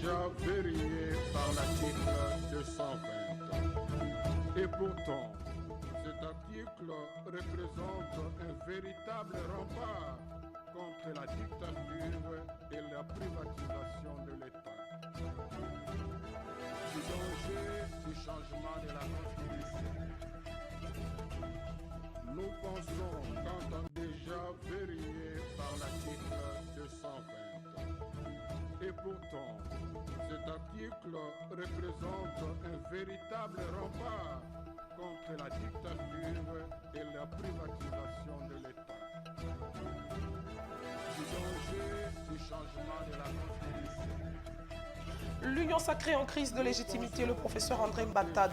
déjà verrouillé par l'article 220. Et pourtant, cet article représente un véritable rempart contre la dictature et la privatisation de l'État. Du danger du changement de la Constitution. Nous pensons qu'entend déjà verrouillé par l'article 220. Et pourtant, cet article représente un véritable rempart contre la dictature et la privatisation de l'État. Du danger du changement de la Constitution. L'Union sacrée en crise de légitimité, le professeur André Mbata,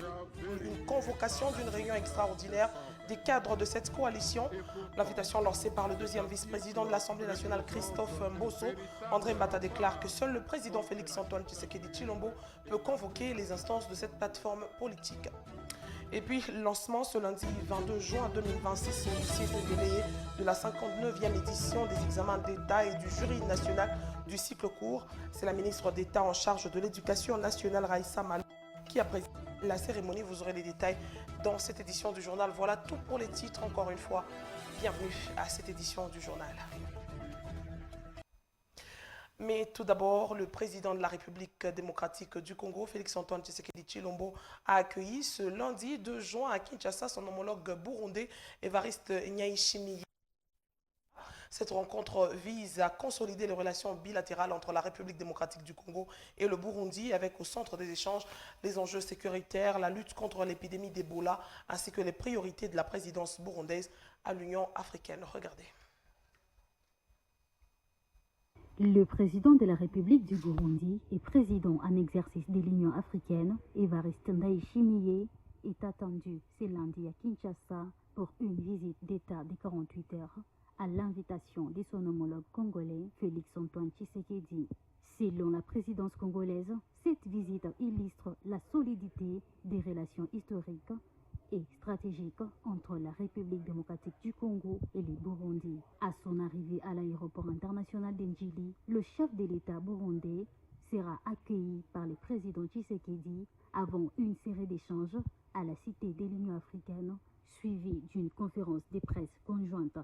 une convocation d'une réunion extraordinaire des cadres de cette coalition. L'invitation lancée par le deuxième vice-président de l'Assemblée nationale, Christophe Mbosso. André Mbata déclare que seul le président Félix-Antoine Tshisekedi Tshilombo peut convoquer les instances de cette plateforme politique. Et puis, lancement ce lundi 22 juin 2026 au lycée de Déléé de la 59e édition des examens d'État et du jury national du cycle court. C'est la ministre d'État en charge de l'éducation nationale, Raïssa Mal, qui a présidé la cérémonie. Vous aurez les détails dans cette édition du journal. Voilà tout pour les titres. Encore une fois, bienvenue à cette édition du journal. Mais tout d'abord, le président de la République démocratique du Congo, Félix-Antoine Tshisekedi Tshilombo, a accueilli ce lundi 2 juin à Kinshasa son homologue burundais, Évariste Ndayishimiye. Cette rencontre vise à consolider les relations bilatérales entre la République démocratique du Congo et le Burundi, avec au centre des échanges les enjeux sécuritaires, la lutte contre l'épidémie d'Ebola, ainsi que les priorités de la présidence burundaise à l'Union africaine. Regardez. Le président de la République du Burundi et président en exercice de l'Union africaine, Évariste Ndayishimiye, est attendu ce lundi à Kinshasa pour une visite d'État de 48 heures à l'invitation de son homologue congolais, Félix-Antoine Tshisekedi. Selon la présidence congolaise, cette visite illustre la solidité des relations historiques et stratégique entre la République démocratique du Congo et le Burundi. À son arrivée à l'aéroport international d'Njili, le chef de l'État burundais sera accueilli par le président Tshisekedi avant une série d'échanges à la Cité de l'Union africaine, suivie d'une conférence de presse conjointe.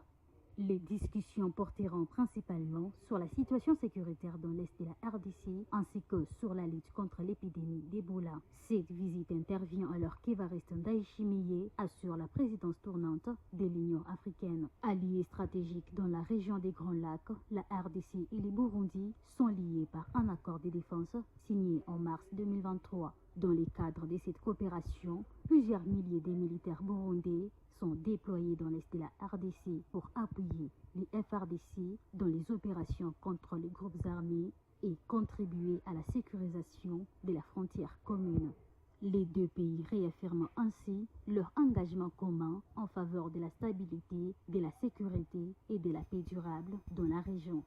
Les discussions porteront principalement sur la situation sécuritaire dans l'est de la RDC ainsi que sur la lutte contre l'épidémie d'Ebola. Cette visite intervient alors qu'Évariste Ndayishimiye assure la présidence tournante de l'Union africaine. Alliés stratégiques dans la région des Grands Lacs, la RDC et le Burundi sont liés par un accord de défense signé en mars 2023. Dans le cadre de cette coopération, plusieurs milliers de militaires burundais sont déployés dans l'est de la RDC pour appuyer les FRDC dans les opérations contre les groupes armés et contribuer à la sécurisation de la frontière commune. Les deux pays réaffirment ainsi leur engagement commun en faveur de la stabilité, de la sécurité et de la paix durable dans la région.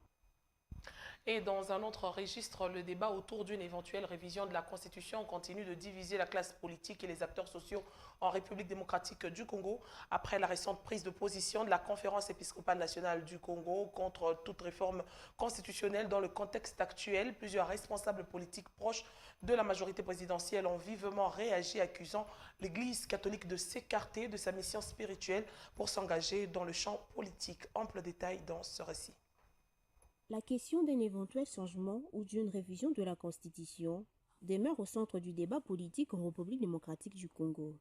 Et dans un autre registre, le débat autour d'une éventuelle révision de la Constitution continue de diviser la classe politique et les acteurs sociaux en République démocratique du Congo, après la récente prise de position de la Conférence épiscopale nationale du Congo contre toute réforme constitutionnelle. Dans le contexte actuel, plusieurs responsables politiques proches de la majorité présidentielle ont vivement réagi, accusant l'Église catholique de s'écarter de sa mission spirituelle pour s'engager dans le champ politique. Ample détail dans ce récit. La question d'un éventuel changement ou d'une révision de la Constitution demeure au centre du débat politique en République démocratique du Congo.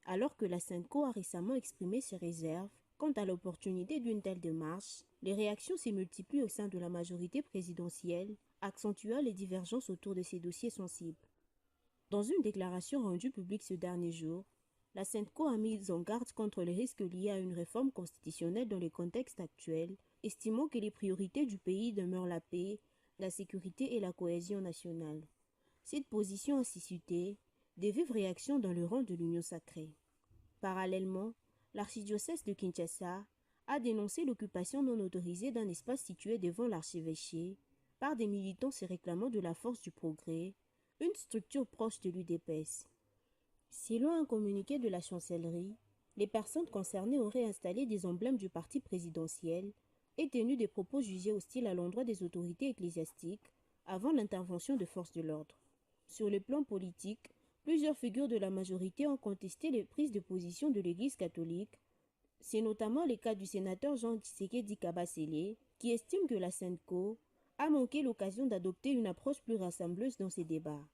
Alors que la SENCO a récemment exprimé ses réserves quant à l'opportunité d'une telle démarche, les réactions se multiplient au sein de la majorité présidentielle, accentuant les divergences autour de ces dossiers sensibles. Dans une déclaration rendue publique ce dernier jour, la SENCO a mis en garde contre les risques liés à une réforme constitutionnelle dans le contexte actuel, estimant que les priorités du pays demeurent la paix, la sécurité et la cohésion nationale. Cette position a suscité des vives réactions dans le rang de l'Union sacrée. Parallèlement, l'archidiocèse de Kinshasa a dénoncé l'occupation non autorisée d'un espace situé devant l'archevêché par des militants se réclamant de la Force du Progrès, une structure proche de l'UDPS. Selon un communiqué de la chancellerie, les personnes concernées auraient installé des emblèmes du parti présidentiel et tenu des propos jugés hostiles à l'endroit des autorités ecclésiastiques, avant l'intervention de forces de l'ordre. Sur le plan politique, plusieurs figures de la majorité ont contesté les prises de position de l'Église catholique. C'est notamment le cas du sénateur Jean Tshisekedi Kabasele, qui estime que la SENCO a manqué l'occasion d'adopter une approche plus rassembleuse dans ces débats.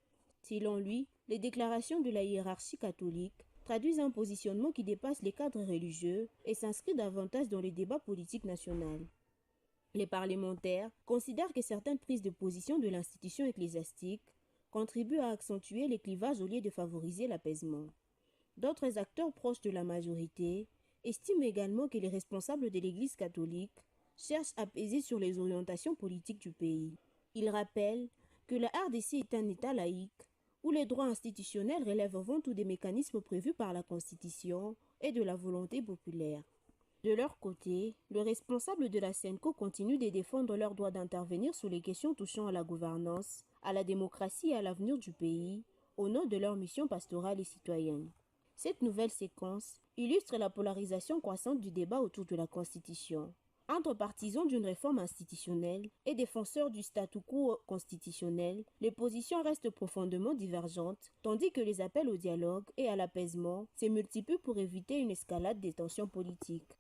Selon lui, les déclarations de la hiérarchie catholique traduisent un positionnement qui dépasse les cadres religieux et s'inscrit davantage dans les débats politiques nationaux. Les parlementaires considèrent que certaines prises de position de l'institution ecclésiastique contribuent à accentuer les clivages au lieu de favoriser l'apaisement. D'autres acteurs proches de la majorité estiment également que les responsables de l'Église catholique cherchent à peser sur les orientations politiques du pays. Ils rappellent que la RDC est un État laïque où les droits institutionnels relèvent avant tout des mécanismes prévus par la Constitution et de la volonté populaire. De leur côté, les responsables de la SENCO continuent de défendre leur droit d'intervenir sur les questions touchant à la gouvernance, à la démocratie et à l'avenir du pays, au nom de leur mission pastorale et citoyenne. Cette nouvelle séquence illustre la polarisation croissante du débat autour de la Constitution. Entre partisans d'une réforme institutionnelle et défenseurs du statu quo constitutionnel, les positions restent profondément divergentes, tandis que les appels au dialogue et à l'apaisement se multiplient pour éviter une escalade des tensions politiques.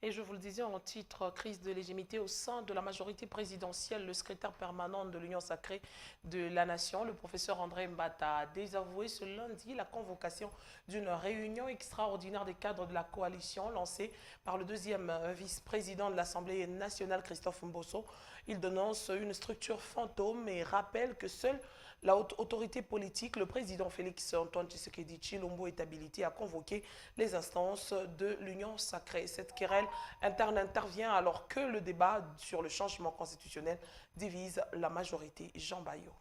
Et je vous le disais en titre, crise de légitimité au sein de la majorité présidentielle. Le secrétaire permanent de l'Union sacrée de la Nation, le professeur André Mbata, a désavoué ce lundi la convocation d'une réunion extraordinaire des cadres de la coalition lancée par le deuxième vice-président de l'Assemblée nationale, Christophe Mbosso. Il dénonce une structure fantôme et rappelle que seule la haute autorité politique, le président Félix Antoine Tshisekedi Tshilombo, est habilité à convoquer les instances de l'Union sacrée. Cette querelle interne intervient alors que le débat sur le changement constitutionnel divise la majorité. Jean Bayo.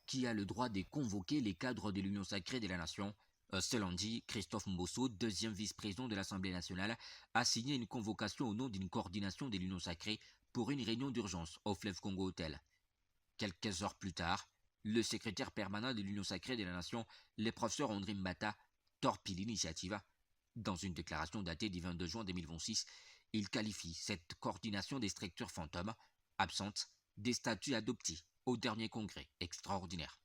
Qui a le droit de convoquer les cadres de l'Union sacrée de la Nation? Ce lundi, Christophe Mbosso, deuxième vice-président de l'Assemblée nationale, a signé une convocation au nom d'une coordination de l'Union sacrée pour une réunion d'urgence au Fleuve Congo Hotel. Quelques heures plus tard, le secrétaire permanent de l'Union sacrée de la Nation, le professeur André Mbata, torpille l'initiative. Dans une déclaration datée du 22 juin 2026, il qualifie cette coordination des structures fantômes, absentes des statuts adoptés au dernier congrès extraordinaire.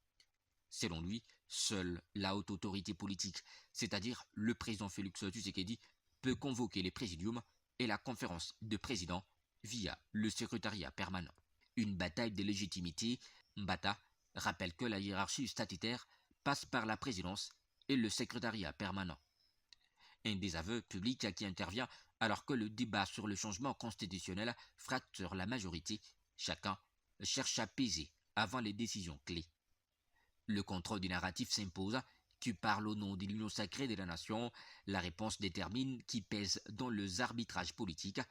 Selon lui, seule la haute autorité politique, c'est-à-dire le président Félix Tshisekedi, peut convoquer les présidiums et la conférence de présidents via le secrétariat permanent. Une bataille de légitimité. Mbata rappelle que la hiérarchie statutaire passe par la présidence et le secrétariat permanent. Un désaveu public qui intervient alors que le débat sur le changement constitutionnel fracture la majorité. Chacun cherche à peser avant les décisions clés. Le contrôle du narratif s'impose. Qui parle au nom de l'Union sacrée de la Nation? La réponse détermine qui pèse dans les arbitrages politiques.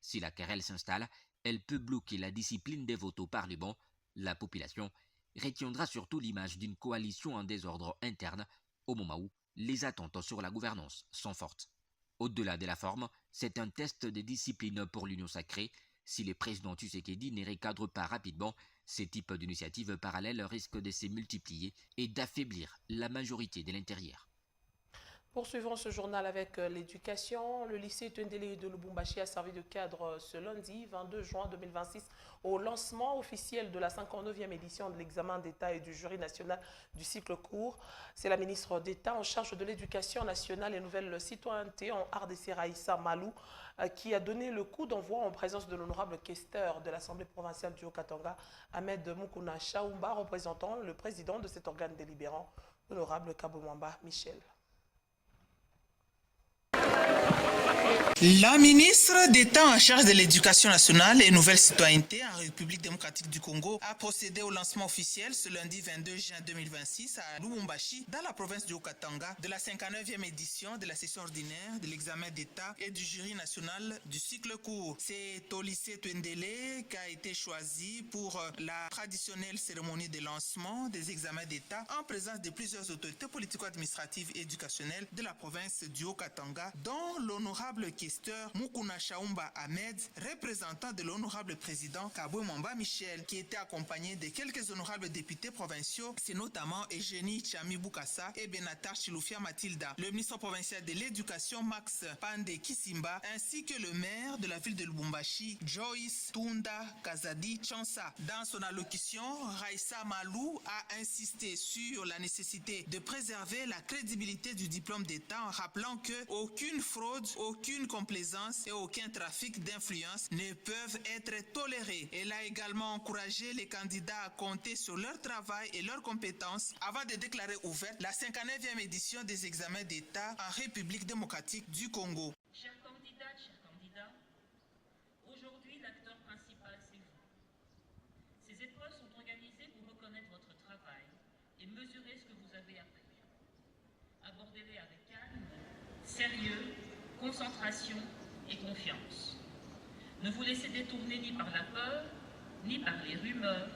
Si la querelle s'installe, elle peut bloquer la discipline des votes au Parlement. La population retiendra surtout l'image d'une coalition en désordre interne au moment où les attentes sur la gouvernance sont fortes. Au-delà de la forme, c'est un test de discipline pour l'Union sacrée. Si le président Tshisekedi ne recadre pas rapidement, ces types d'initiatives parallèles risquent de se multiplier et d'affaiblir la majorité de l'intérieur. Poursuivons ce journal avec l'éducation. Le lycée Twendele de Lubumbashi a servi de cadre ce lundi 22 juin 2026 au lancement officiel de la 59e édition de l'examen d'État et du jury national du cycle court. C'est la ministre d'État en charge de l'éducation nationale et nouvelle citoyenneté en RDC, Raïssa Malou, qui a donné le coup d'envoi en présence de l'honorable questeur de l'Assemblée provinciale du Haut-Katanga, Ahmed Moukouna Chaoumba, représentant le président de cet organe délibérant, l'honorable Kabomamba Michel. La ministre d'État en charge de l'éducation nationale et nouvelle citoyenneté en République démocratique du Congo a procédé au lancement officiel ce lundi 22 juin 2026 à Lubumbashi, dans la province du Haut-Katanga, de la 59e édition de la session ordinaire de l'examen d'État et du jury national du cycle court. C'est au lycée Twendele qu'a été choisi pour la traditionnelle cérémonie de lancement des examens d'État en présence de plusieurs autorités politico-administratives et éducationnelles de la province du Haut-Katanga, dont l'honorable questeur Mukuna Chaumba Ahmed, représentant de l'honorable président Kabwe Mwamba Michel, qui était accompagné de quelques honorables députés provinciaux, c'est notamment Eugénie Chami Boukassa et Benatar Chilufia Matilda, le ministre provincial de l'éducation Max Pande Kisimba, ainsi que le maire de la ville de Lubumbashi, Joyce Tunda Kazadi Chansa. Dans son allocution, Raissa Malou a insisté sur la nécessité de préserver la crédibilité du diplôme d'État en rappelant que aucune fraude, aucune complaisance et aucun trafic d'influence ne peuvent être tolérés. Elle a également encouragé les candidats à compter sur leur travail et leurs compétences avant de déclarer ouverte la 59e édition des examens d'État en République démocratique du Congo. Chers candidates, chers candidats, aujourd'hui l'acteur principal c'est vous. Ces épreuves sont organisées pour reconnaître votre travail et mesurer ce que vous avez appris. Abordez-les avec calme, sérieux, concentration et confiance. Ne vous laissez détourner ni par la peur, ni par les rumeurs,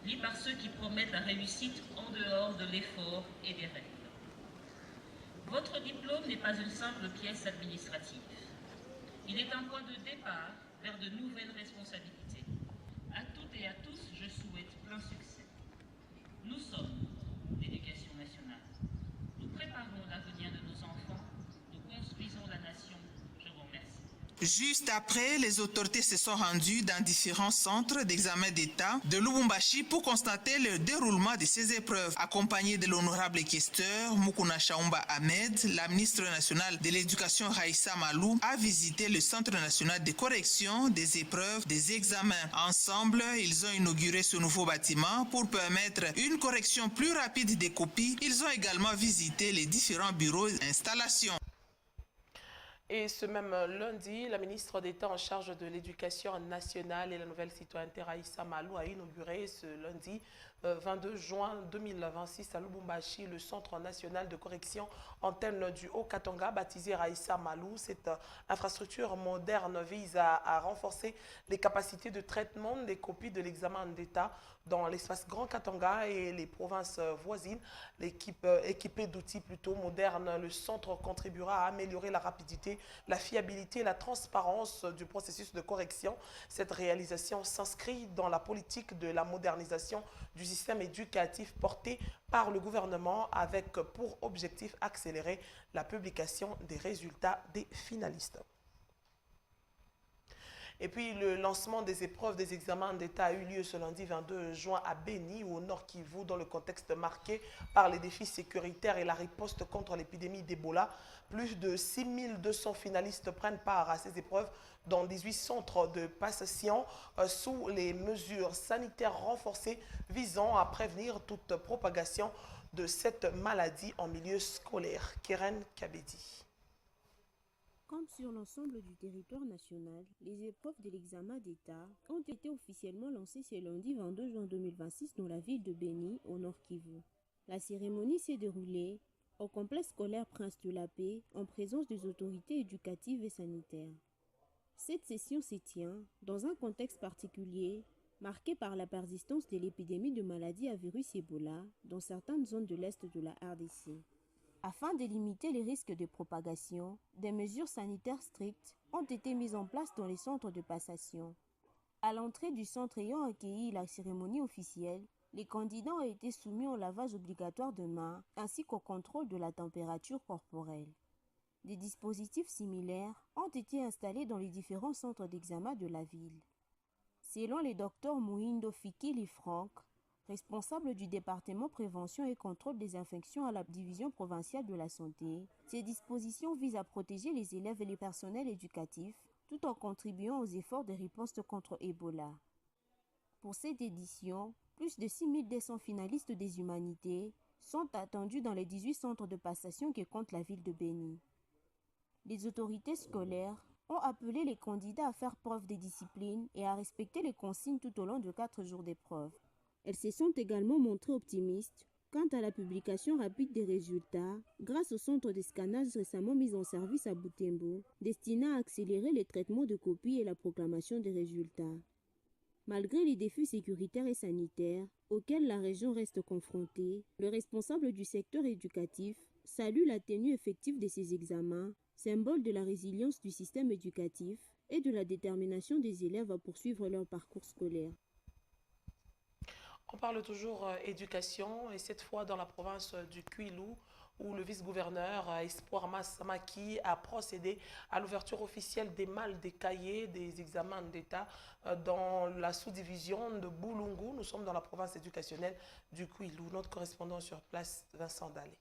ni par ceux qui promettent la réussite en dehors de l'effort et des règles. Votre diplôme n'est pas une simple pièce administrative. Il est un point de départ vers de nouvelles responsabilités. À toutes et à tous, je souhaite plein succès. Nous sommes l'éducation nationale. Nous préparons l'avenir de nos enfants. Nous construisons la nation. Je vous remercie. Juste après, les autorités se sont rendues dans différents centres d'examen d'État de Lubumbashi pour constater le déroulement de ces épreuves. Accompagnée de l'honorable questeur Mukuna Chaumba Ahmed, la ministre nationale de l'Éducation Raissa Malou a visité le Centre national de correction des épreuves des examens. Ensemble, ils ont inauguré ce nouveau bâtiment pour permettre une correction plus rapide des copies. Ils ont également visité les différents bureaux d'installation. Et ce même lundi, la ministre d'État en charge de l'Éducation nationale et la nouvelle citoyenneté Raissa Malou a inauguré ce lundi 22 juin 2026 à Lubumbashi le Centre national de correction antenne du Haut-Katanga baptisé Raissa Malou. Cette infrastructure moderne vise à renforcer les capacités de traitement des copies de l'examen d'État dans l'espace Grand Katanga et les provinces voisines. Équipée d'outils plutôt modernes, le centre contribuera à améliorer la rapidité, la fiabilité et la transparence du processus de correction. Cette réalisation s'inscrit dans la politique de la modernisation du système éducatif porté par le gouvernement avec pour objectif accélérer la publication des résultats des finalistes. Et puis, le lancement des épreuves des examens d'État a eu lieu ce lundi 22 juin à Béni, au Nord Kivu, dans le contexte marqué par les défis sécuritaires et la riposte contre l'épidémie d'Ebola. Plus de 6200 finalistes prennent part à ces épreuves dans 18 centres de passation sous les mesures sanitaires renforcées visant à prévenir toute propagation de cette maladie en milieu scolaire. Keren Kabedi. Comme sur l'ensemble du territoire national, les épreuves de l'examen d'État ont été officiellement lancées ce lundi 22 juin 2026 dans la ville de Béni, au Nord Kivu. La cérémonie s'est déroulée au complexe scolaire Prince de la Paix en présence des autorités éducatives et sanitaires. Cette session se tient dans un contexte particulier marqué par la persistance de l'épidémie de maladie à virus Ebola dans certaines zones de l'Est de la RDC. Afin de limiter les risques de propagation, des mesures sanitaires strictes ont été mises en place dans les centres de passation. À l'entrée du centre ayant accueilli la cérémonie officielle, les candidats ont été soumis au lavage obligatoire de mains ainsi qu'au contrôle de la température corporelle. Des dispositifs similaires ont été installés dans les différents centres d'examen de la ville. Selon le docteur Mouindo Fikili Franck, responsable du département prévention et contrôle des infections à la division provinciale de la santé, ces dispositions visent à protéger les élèves et les personnels éducatifs tout en contribuant aux efforts de riposte contre Ebola. Pour cette édition, plus de 6200 finalistes des humanités sont attendus dans les 18 centres de passation que compte la ville de Béni. Les autorités scolaires ont appelé les candidats à faire preuve de discipline et à respecter les consignes tout au long de 4 jours d'épreuve. Elles se sont également montrées optimistes quant à la publication rapide des résultats grâce au centre de scannage récemment mis en service à Butembo, destiné à accélérer les traitements de copies et la proclamation des résultats. Malgré les défis sécuritaires et sanitaires auxquels la région reste confrontée, le responsable du secteur éducatif salue la tenue effective de ces examens, symbole de la résilience du système éducatif et de la détermination des élèves à poursuivre leur parcours scolaire. On parle toujours éducation et cette fois dans la province du Kwilu où le vice-gouverneur Espoir Massamaki a procédé à l'ouverture officielle des malles des cahiers des examens d'État dans la sous-division de Boulungu. Nous sommes dans la province éducationnelle du Kwilu. Notre correspondant sur place, Vincent Dalé.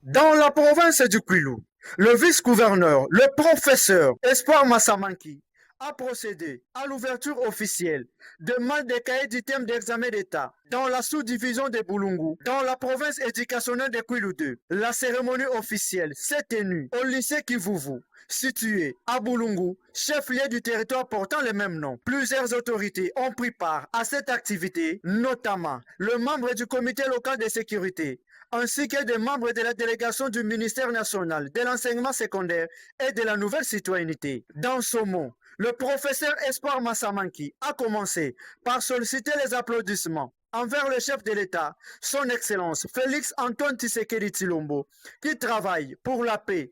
Dans la province du Kwilu, le vice-gouverneur, le professeur Espoir Massamaki, a procédé à l'ouverture officielle de malles des cahiers d'items d'examen d'État dans la sous-division de Boulungu, dans la province éducationnelle de Kwilu 2. La cérémonie officielle s'est tenue au lycée Kivuvu, situé à Boulungu, chef-lieu du territoire portant le même nom. Plusieurs autorités ont pris part à cette activité, notamment le membre du comité local de sécurité, ainsi que des membres de la délégation du ministère national de l'enseignement secondaire et de la nouvelle citoyenneté. Dans ce mot, le professeur Espoir Massamaki a commencé par solliciter les applaudissements envers le chef de l'État, son Excellence Félix Antoine Tshisekedi Tshilombo, qui travaille pour la paix,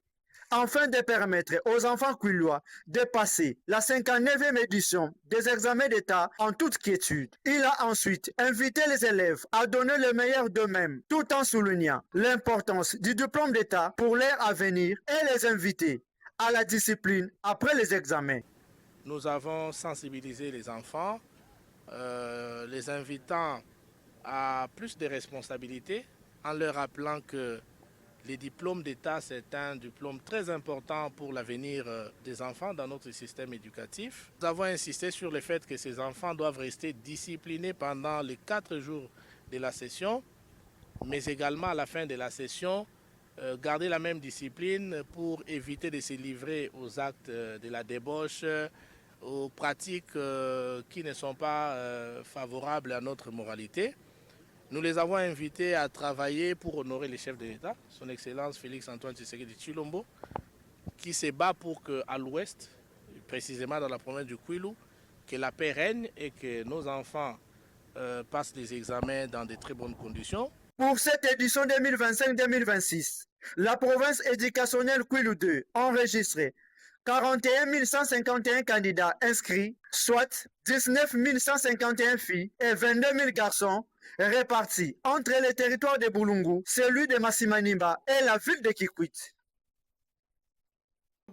afin de permettre aux enfants kwilois de passer la 59e édition des examens d'État en toute quiétude. Il a ensuite invité les élèves à donner le meilleur d'eux-mêmes, tout en soulignant l'importance du diplôme d'État pour leur avenir et les inviter à la discipline après les examens. Nous avons sensibilisé les enfants, les invitant à plus de responsabilités en leur rappelant que les diplômes d'État, c'est un diplôme très important pour l'avenir des enfants dans notre système éducatif. Nous avons insisté sur le fait que ces enfants doivent rester disciplinés pendant les 4 jours de la session, mais également à la fin de la session, garder la même discipline pour éviter de se livrer aux actes de la débauche, aux pratiques qui ne sont pas favorables à notre moralité. Nous les avons invités à travailler pour honorer le chef de l'État, son Excellence Félix Antoine Tshisekedi Tshilombo, qui se bat pour qu'à l'ouest, précisément dans la province du Kwilu, que la paix règne et que nos enfants passent les examens dans de très bonnes conditions. Pour cette édition 2025-2026, la province éducationnelle Kwilu 2 a enregistré 41 151 candidats inscrits, soit 19 151 filles et 22 000 garçons répartis entre les territoires de Boulungu, celui de Massimanimba et la ville de Kikwit.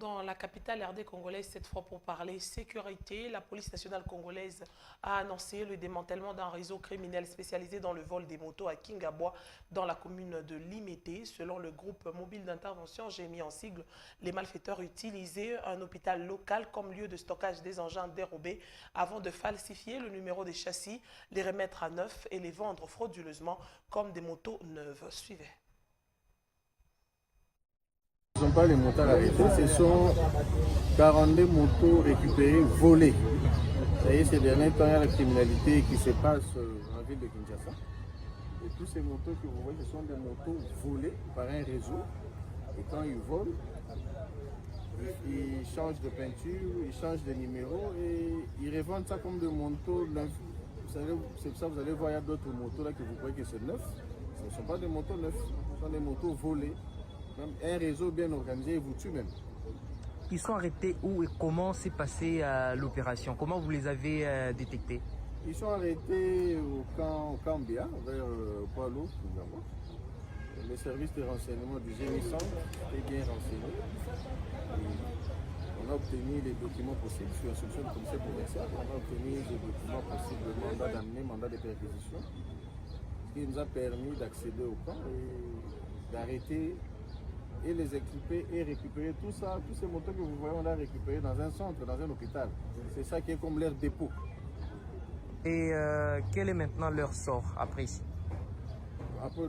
Dans la capitale RD congolaise, cette fois pour parler sécurité, la police nationale congolaise a annoncé le démantèlement d'un réseau criminel spécialisé dans le vol des motos à Kingabwa, dans la commune de Limete. Selon le groupe mobile d'intervention, j'ai mis en sigle, les malfaiteurs utilisaient un hôpital local comme lieu de stockage des engins dérobés avant de falsifier le numéro des châssis, les remettre à neuf et les vendre frauduleusement comme des motos neuves. Suivez. Ce ne sont pas les motards arrêtés, ce sont 42 motos récupérées, volées. Vous voyez, ces derniers temps, il y a la criminalité qui se passe dans la ville de Kinshasa. Et tous ces motos que vous voyez, ce sont des motos volées par un réseau. Et quand ils volent, ils changent de peinture, ils changent de numéro et ils revendent ça comme des motos neufs. C'est pour ça que vous allez voir, il y a d'autres motos là que vous croyez que c'est neuf. Ce ne sont pas des motos neufs, ce sont des motos volées. Même un réseau bien organisé vous tue même. Ils sont arrêtés où et comment s'est passée l'opération? Comment vous les avez détectés? Ils sont arrêtés au camp Bia, vers Poilo. Les services de renseignement du génie centre étaient bien renseignés. On a obtenu les documents possibles sur instruction du commissaire provincial. On a obtenu les documents possibles, le mandat d'amener, mandat de perquisition, ce qui nous a permis d'accéder au camp et d'arrêter et les équiper et récupérer tout ça, tous ces motos que vous voyez, on l'a récupéré dans un centre, dans un hôpital. C'est ça qui est comme leur dépôt. Et quel est maintenant leur sort après ici? Après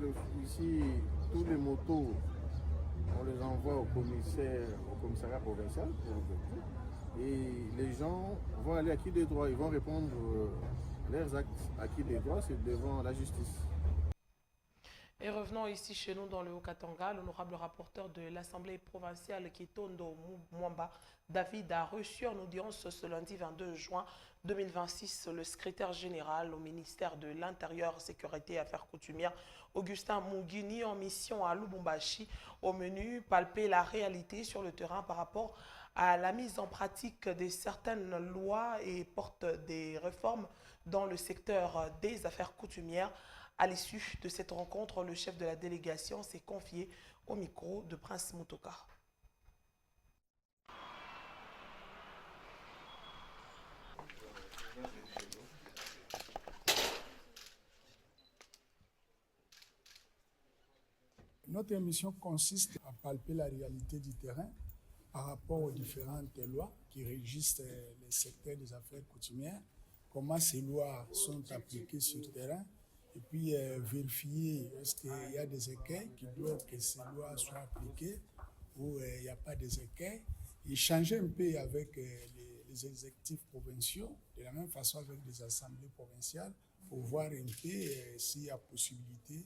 ici, tous les motos, on les envoie au commissariat provincial et les gens vont aller à qui des droits, ils vont répondre leurs actes à qui des droits, c'est devant la justice. Et revenons ici chez nous dans le Haut-Katanga. L'honorable rapporteur de l'Assemblée provinciale Kitondo Mwamba, David, a reçu en audience ce lundi 22 juin 2026 le secrétaire général au ministère de l'Intérieur, Sécurité et Affaires coutumières, Augustin Mugini, en mission à Lubumbashi. Au menu, palper la réalité sur le terrain par rapport à la mise en pratique de certaines lois et porte des réformes dans le secteur des affaires coutumières. À l'issue de cette rencontre, le chef de la délégation s'est confié au micro de Prince Mutoka. Notre mission consiste à palper la réalité du terrain par rapport aux différentes lois qui régissent les secteurs des affaires coutumières, comment ces lois sont appliquées sur le terrain, et puis vérifier est-ce qu'il y a des écueils qui bloquent que ces lois soient appliquées ou il n'y a pas des écueils. Échanger un peu avec les exécutifs provinciaux, de la même façon avec les assemblées provinciales, pour voir un peu s'il y a possibilité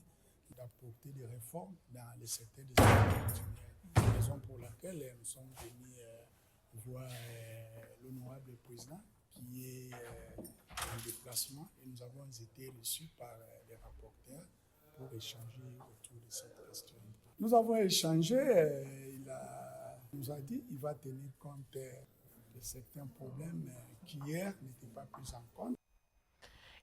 d'apporter des réformes dans les secteurs des affaires coutumières. Raison pour laquelle nous sommes venus voir l'honorable président qui est en déplacement et nous avons été reçus par les rapporteurs pour échanger autour de cette question. Nous avons échangé, il nous a dit qu'il va tenir compte de certains problèmes qui hier n'étaient pas pris en compte.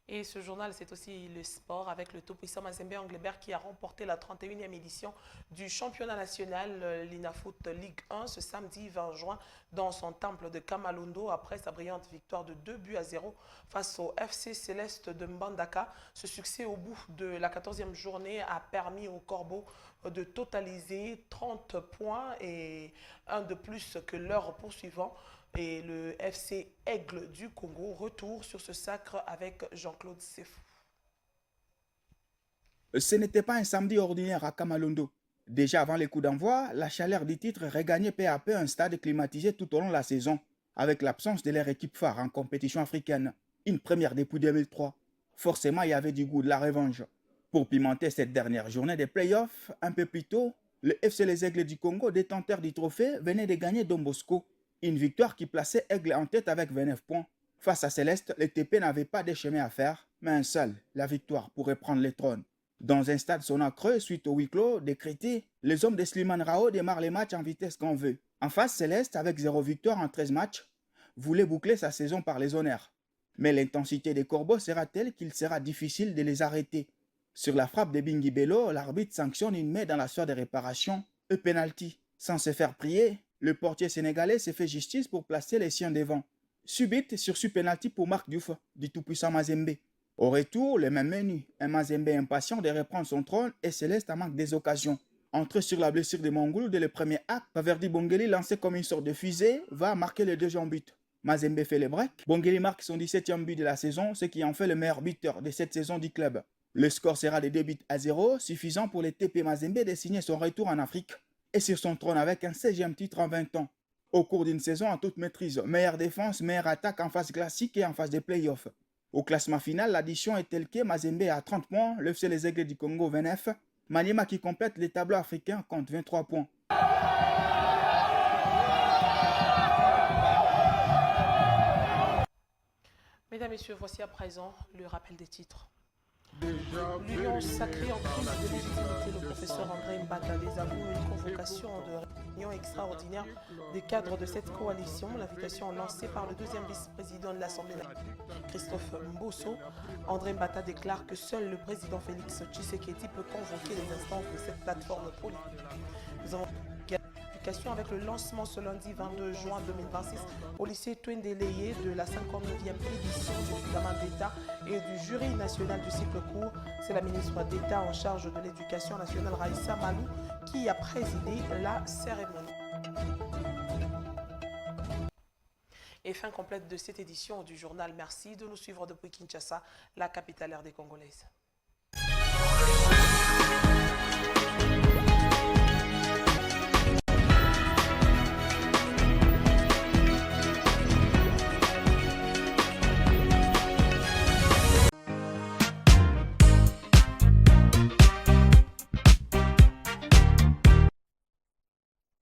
Et ce journal, c'est aussi le sport avec le tout-puissant Mazembe Anglebert qui a remporté la 31e édition du championnat national l'Inafoot Ligue 1 ce samedi 20 juin dans son temple de Kamalondo après sa brillante victoire de 2-0 face au FC Céleste de Mbandaka. Ce succès au bout de la 14e journée a permis aux Corbeaux de totaliser 30 points et un de plus que leur poursuivant. Et le FC Aigle du Congo retour sur ce sacre avec Jean-Claude Sefou. Ce n'était pas un samedi ordinaire à Kamalondo. Déjà avant les coups d'envoi, la chaleur du titre regagnait peu à peu un stade climatisé tout au long de la saison, avec l'absence de leur équipe phare en compétition africaine, une première depuis 2003. Forcément, il y avait du goût de la revanche. Pour pimenter cette dernière journée des playoffs, un peu plus tôt, le FC Les Aigles du Congo, détenteur du trophée, venait de gagner Don Bosco. Une victoire qui plaçait Aigle en tête avec 29 points. Face à Céleste, les TP n'avaient pas de chemin à faire, mais un seul, la victoire pourrait prendre le trône. Dans un stade sonacreux, suite au huis clos décrété, les hommes de Slimane Rao démarrent les matchs en vitesse qu'on veut. En face, Céleste, avec 0 victoire en 13 matchs, voulait boucler sa saison par les honneurs. Mais l'intensité des Corbeaux sera telle qu'il sera difficile de les arrêter. Sur la frappe de Bingi Bello, l'arbitre sanctionne une main dans la sphère de réparation et penalty. Sans se faire prier, le portier sénégalais s'est fait justice pour placer les siens devant. Subite sur penalty pour Marc Diouf, du tout-puissant Mazembe. Au retour, le même menu, un Mazembe impatient de reprendre son trône et Céleste en manque des occasions. Entré sur la blessure de Mongoul dès le premier acte, Paverdi Bongeli, lancé comme une sorte de fusée, va marquer le deuxième but. Mazembe fait le break. Bongeli marque son 17e but de la saison, ce qui en fait le meilleur buteur de cette saison du club. Le score sera de 2-0, suffisant pour les TP Mazembe de signer son retour en Afrique et sur son trône avec un 16e titre en 20 ans. Au cours d'une saison en toute maîtrise, meilleure défense, meilleure attaque en phase classique et en phase de play-off. Au classement final, l'addition est telle que Mazembe a 30 points, le FC Les Aigles du Congo 29, Maniema qui complète les tableaux africains compte 23 points. Mesdames, Messieurs, voici à présent le rappel des titres. L'Union sacrée en crise de légitimité, le professeur André Mbata désavoue une convocation de réunion extraordinaire des cadres de cette coalition. L'invitation lancée par le deuxième vice-président de l'Assemblée nationale, Christophe Mbosso. André Mbata déclare que seul le président Félix Tshisekedi peut convoquer les instances de cette plateforme politique. Nous avons avec le lancement ce lundi 22 juin 2026 au lycée Twendeleye de la 59e édition du examen d'État et du jury national du cycle court. C'est la ministre d'État en charge de l'éducation nationale, Raïssa Malou, qui a présidé la cérémonie. Et fin complète de cette édition du journal. Merci de nous suivre depuis Kinshasa, la capitale des Congolaises.